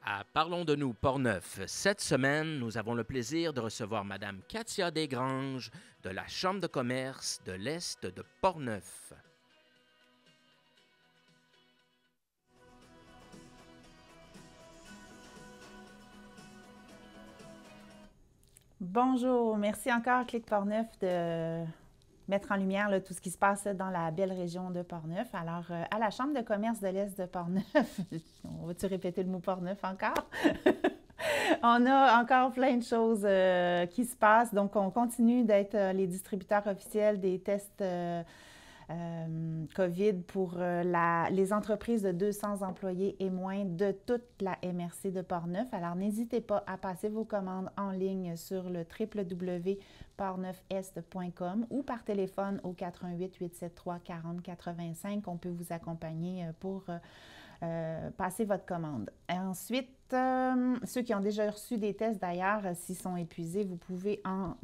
À Parlons de nous, Portneuf. Cette semaine, nous avons le plaisir de recevoir Madame Katia Desgranges de la Chambre de commerce de l'Est de Portneuf. Bonjour, merci encore Clic Portneuf de mettre en lumière tout ce qui se passe dans la belle région de Portneuf. Alors, à la Chambre de commerce de l'Est de Portneuf, on va-tu répéter le mot Portneuf encore? On a encore plein de choses qui se passent. Donc, on continue d'être les distributeurs officiels des tests COVID pour les entreprises de 200 employés et moins de toute la MRC de Portneuf. Alors, n'hésitez pas à passer vos commandes en ligne sur le www.portneufest.com ou par téléphone au 88 873 40 85. On peut vous accompagner pour passer votre commande. Et ensuite, ceux qui ont déjà reçu des tests d'ailleurs, s'ils sont épuisés, vous pouvez en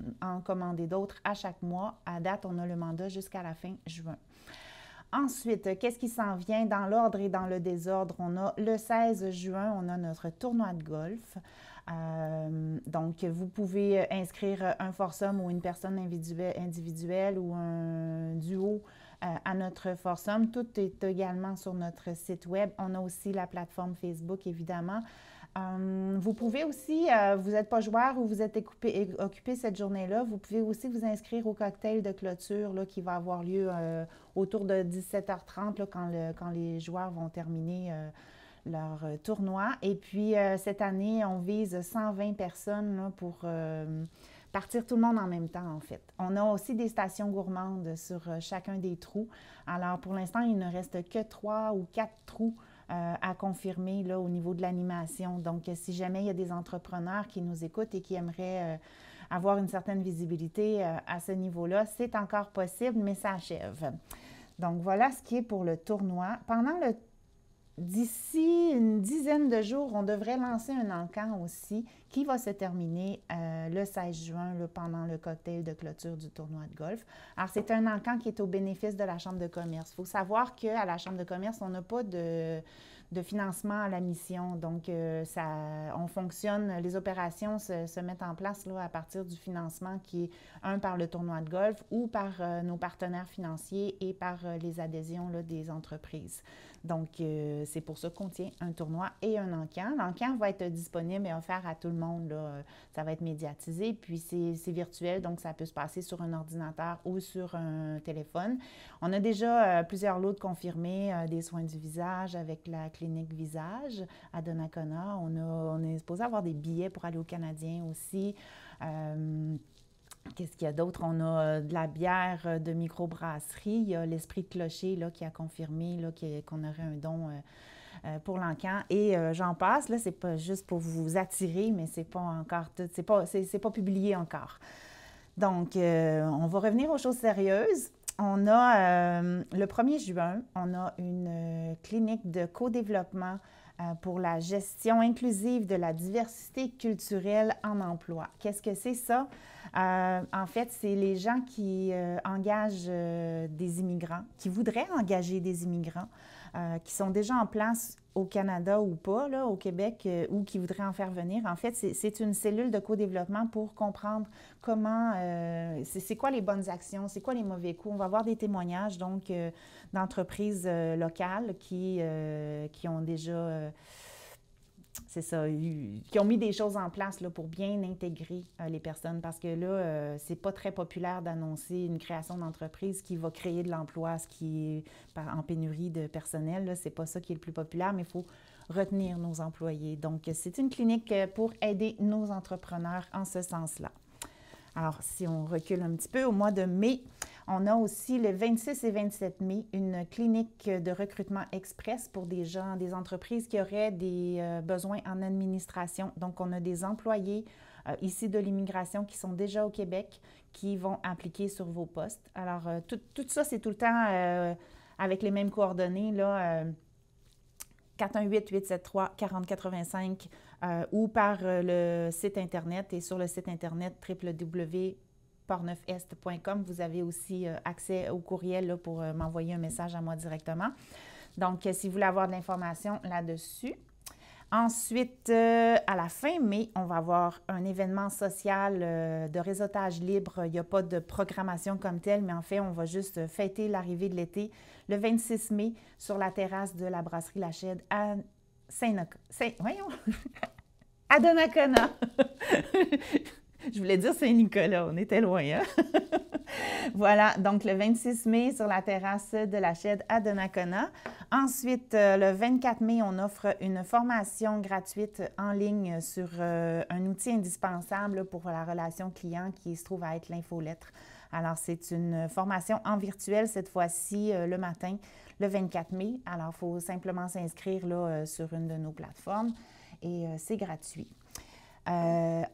commander d'autres à chaque mois. À date, on a le mandat jusqu'à la fin juin. Ensuite, qu'est-ce qui s'en vient dans l'ordre et dans le désordre? On a le 16 juin, on a notre tournoi de golf. Donc, vous pouvez inscrire un foursome ou une personne individuelle ou un duo à notre foursome. Tout est également sur notre site web. On a aussi la plateforme Facebook, évidemment. Vous pouvez aussi, vous n'êtes pas joueur ou vous êtes occupé cette journée-là, vous pouvez aussi vous inscrire au cocktail de clôture là, qui va avoir lieu autour de 17h30 là, quand les joueurs vont terminer leur tournoi. Et puis, cette année, on vise 120 personnes là, pour partir tout le monde en même temps, en fait. On a aussi des stations gourmandes sur chacun des trous. Alors, pour l'instant, il ne reste que 3 ou 4 trous à confirmer là, au niveau de l'animation. Donc, si jamais il y a des entrepreneurs qui nous écoutent et qui aimeraient avoir une certaine visibilité à ce niveau-là, c'est encore possible, mais ça achève. Donc, voilà ce qui est pour le tournoi. D'ici une dizaine de jours, on devrait lancer un encan aussi qui va se terminer le 16 juin là, pendant le cocktail de clôture du tournoi de golf. Alors, c'est un encan qui est au bénéfice de la Chambre de commerce. Il faut savoir qu'à la Chambre de commerce, on n'a pas de financement à la mission. Donc, on fonctionne, les opérations se mettent en place là, à partir du financement qui est par le tournoi de golf ou par nos partenaires financiers et par les adhésions là, des entreprises. Donc, c'est pour ça qu'on tient un tournoi et un encan. L'encan va être disponible et offert à tout le monde. Là. Ça va être médiatisé, puis c'est virtuel, donc ça peut se passer sur un ordinateur ou sur un téléphone. On a déjà plusieurs lots de confirmés, des soins du visage avec la clinique visage à Donnacona. On est supposé avoir des billets pour aller au Canadien aussi. Qu'est-ce qu'il y a d'autre? On a de la bière de microbrasserie. Il y a l'Esprit de Clocher là, qui a confirmé là, qu'on aurait un don pour l'encan. Et j'en passe, là, c'est pas juste pour vous attirer, mais c'est pas encore tout, c'est pas publié encore. Donc, on va revenir aux choses sérieuses. On a, le 1er juin, on a une clinique de co-développement pour la gestion inclusive de la diversité culturelle en emploi. Qu'est-ce que c'est ça? En fait, c'est les gens qui engagent des immigrants, qui voudraient engager des immigrants, qui sont déjà en place au Canada ou pas, là, au Québec, ou qui voudraient en faire venir. En fait, c'est une cellule de co-développement pour comprendre comment, c'est quoi les bonnes actions, c'est quoi les mauvais coups. On va avoir des témoignages, donc, d'entreprises locales qui ont déjà... c'est ça, qui ont mis des choses en place là, pour bien intégrer les personnes parce que là, c'est pas très populaire d'annoncer une création d'entreprise qui va créer de l'emploi, ce qui est en pénurie de personnel. Là, c'est pas ça qui est le plus populaire, mais il faut retenir nos employés. Donc, c'est une clinique pour aider nos entrepreneurs en ce sens-là. Alors, si on recule un petit peu, au mois de mai, on a aussi le 26 et 27 mai une clinique de recrutement express pour des gens, des entreprises qui auraient des besoins en administration. Donc, on a des employés ici de l'immigration qui sont déjà au Québec, qui vont appliquer sur vos postes. Alors, tout ça, c'est tout le temps avec les mêmes coordonnées, là, 418-873-4085 ou par le site Internet. Et sur le site Internet www.portneufest.com, vous avez aussi accès au courriel là, pour m'envoyer un message à moi directement. Donc, si vous voulez avoir de l'information là-dessus. Ensuite, à la fin mai, on va avoir un événement social de réseautage libre. Il n'y a pas de programmation comme telle, mais en fait, on va juste fêter l'arrivée de l'été le 26 mai sur la terrasse de la brasserie La Chède à voyons, à Donnacona. Je voulais dire Saint-Nicolas, on était loin, hein? Voilà, donc le 26 mai sur la terrasse de la Chède à Donnacona. Ensuite, le 24 mai, on offre une formation gratuite en ligne sur un outil indispensable pour la relation client qui se trouve à être l'infolettre. Alors, c'est une formation en virtuel cette fois-ci le matin, le 24 mai. Alors, il faut simplement s'inscrire là, sur une de nos plateformes et c'est gratuit.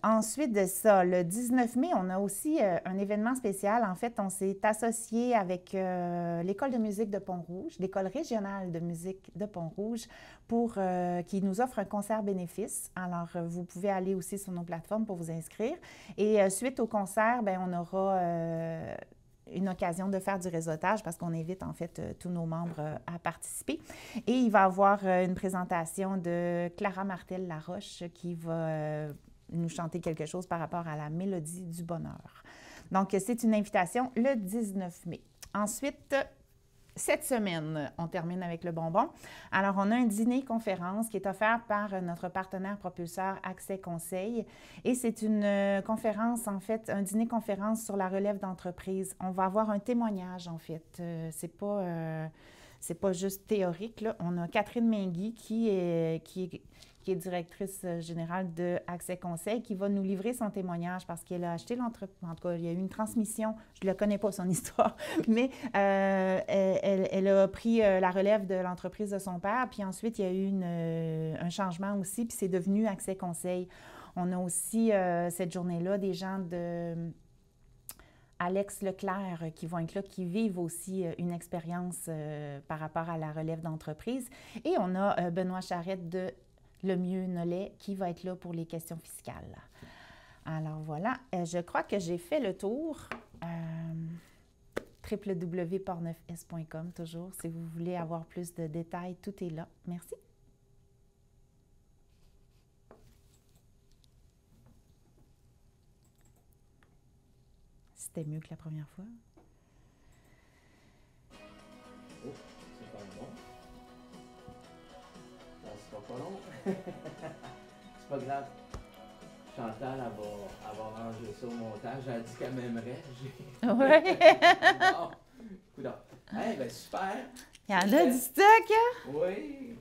Ensuite de ça, le 19 mai, on a aussi un événement spécial. En fait, on s'est associé avec l'École de musique de Pont-Rouge, l'École régionale de musique de Pont-Rouge, pour qui nous offre un concert bénéfice. Alors, vous pouvez aller aussi sur nos plateformes pour vous inscrire. Et suite au concert, bien, on aura une occasion de faire du réseautage parce qu'on invite en fait tous nos membres à participer. Et il va y avoir une présentation de Clara Martel-Laroche qui va nous chanter quelque chose par rapport à la mélodie du bonheur. Donc, c'est une invitation le 19 mai. Ensuite, cette semaine, on termine avec le bonbon. Alors, on a un dîner-conférence qui est offert par notre partenaire propulseur Accès Conseil. Et c'est une conférence, en fait, un dîner-conférence sur la relève d'entreprise. On va avoir un témoignage, en fait. C'est pas juste théorique, là. On a Catherine Mengui qui est directrice générale de Accès Conseil, qui va nous livrer son témoignage parce qu'elle a acheté l'entreprise. En tout cas, il y a eu une transmission. Je ne la connais pas, son histoire, mais elle a pris la relève de l'entreprise de son père. Puis ensuite, il y a eu un changement aussi, puis c'est devenu Accès Conseil. On a aussi, cette journée-là, des gens de Alex Leclerc qui vont être là, qui vivent aussi une expérience par rapport à la relève d'entreprise. Et on a Benoît Charette de Le Mieux Nollet qui va être là pour les questions fiscales. Alors voilà, je crois que j'ai fait le tour. www.portneufs.com toujours. Si vous voulez avoir plus de détails, tout est là. Merci. C'était mieux que la première fois. Oh, c'est pas bon. Ça sera pas long. C'est pas grave. Chantal, elle va ranger ça au montage. Elle a dit qu'elle m'aimerait. Oui. Bon, coudonc. Eh bien, super. Il y en a du stock, hein? Oui.